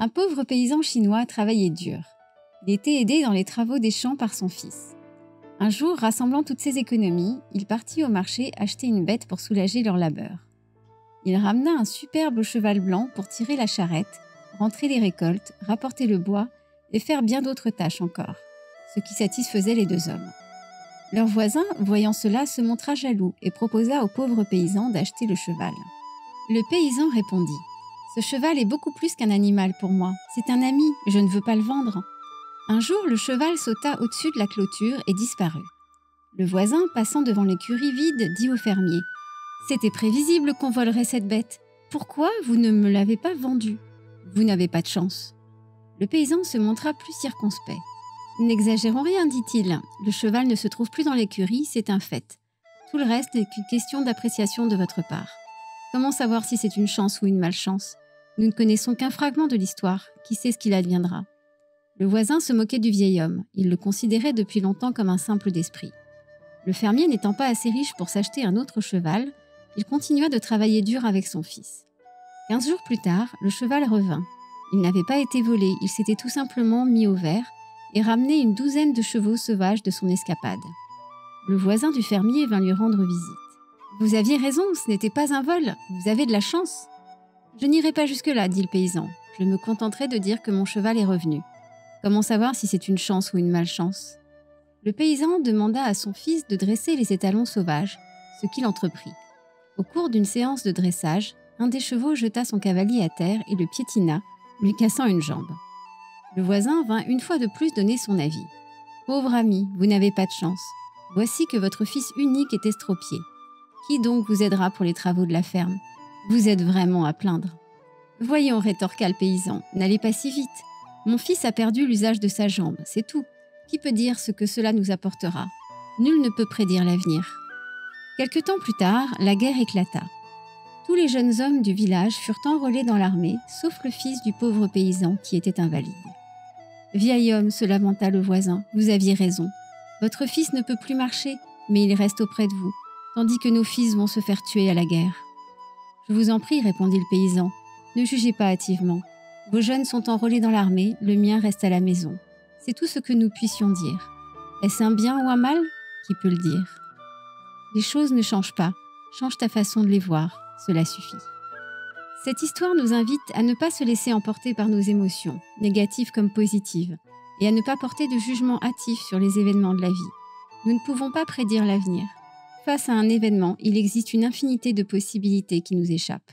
Un pauvre paysan chinois travaillait dur. Il était aidé dans les travaux des champs par son fils. Un jour, rassemblant toutes ses économies, il partit au marché acheter une bête pour soulager leur labeur. Il ramena un superbe cheval blanc pour tirer la charrette, rentrer les récoltes, rapporter le bois et faire bien d'autres tâches encore, ce qui satisfaisait les deux hommes. Leur voisin, voyant cela, se montra jaloux et proposa au pauvre paysan d'acheter le cheval. Le paysan répondit : « Ce cheval est beaucoup plus qu'un animal pour moi. C'est un ami, je ne veux pas le vendre. » Un jour, le cheval sauta au-dessus de la clôture et disparut. Le voisin, passant devant l'écurie vide, dit au fermier : « C'était prévisible qu'on volerait cette bête. Pourquoi vous ne me l'avez pas vendue ? Vous n'avez pas de chance. » Le paysan se montra plus circonspect. « N'exagérons rien, dit-il. Le cheval ne se trouve plus dans l'écurie, c'est un fait. Tout le reste n'est qu'une question d'appréciation de votre part. Comment savoir si c'est une chance ou une malchance ? Nous ne connaissons qu'un fragment de l'histoire. Qui sait ce qu'il adviendra ? » Le voisin se moquait du vieil homme. Il le considérait depuis longtemps comme un simple d'esprit. Le fermier n'étant pas assez riche pour s'acheter un autre cheval, il continua de travailler dur avec son fils. 15 jours plus tard, le cheval revint. Il n'avait pas été volé, il s'était tout simplement mis au vert et ramené une douzaine de chevaux sauvages de son escapade. Le voisin du fermier vint lui rendre visite. « Vous aviez raison, ce n'était pas un vol, vous avez de la chance. »« Je n'irai pas jusque-là, dit le paysan. Je me contenterai de dire que mon cheval est revenu. Comment savoir si c'est une chance ou une malchance ? » Le paysan demanda à son fils de dresser les étalons sauvages, ce qu'il entreprit. Au cours d'une séance de dressage, un des chevaux jeta son cavalier à terre et le piétina, lui cassant une jambe. Le voisin vint une fois de plus donner son avis. « Pauvre ami, vous n'avez pas de chance. Voici que votre fils unique est estropié. Qui donc vous aidera pour les travaux de la ferme ? Vous êtes vraiment à plaindre. »« Voyons, rétorqua le paysan, n'allez pas si vite. Mon fils a perdu l'usage de sa jambe, c'est tout. Qui peut dire ce que cela nous apportera ? Nul ne peut prédire l'avenir. » Quelque temps plus tard, la guerre éclata. Tous les jeunes hommes du village furent enrôlés dans l'armée, sauf le fils du pauvre paysan qui était invalide. « Vieil homme, se lamenta le voisin, vous aviez raison. Votre fils ne peut plus marcher, mais il reste auprès de vous, tandis que nos fils vont se faire tuer à la guerre. »« Je vous en prie, répondit le paysan, ne jugez pas hâtivement. Vos jeunes sont enrôlés dans l'armée, le mien reste à la maison. C'est tout ce que nous puissions dire. Est-ce un bien ou un mal ? Qui peut le dire ? Les choses ne changent pas, change ta façon de les voir, cela suffit. » Cette histoire nous invite à ne pas se laisser emporter par nos émotions, négatives comme positives, et à ne pas porter de jugement hâtif sur les événements de la vie. Nous ne pouvons pas prédire l'avenir. Face à un événement, il existe une infinité de possibilités qui nous échappent.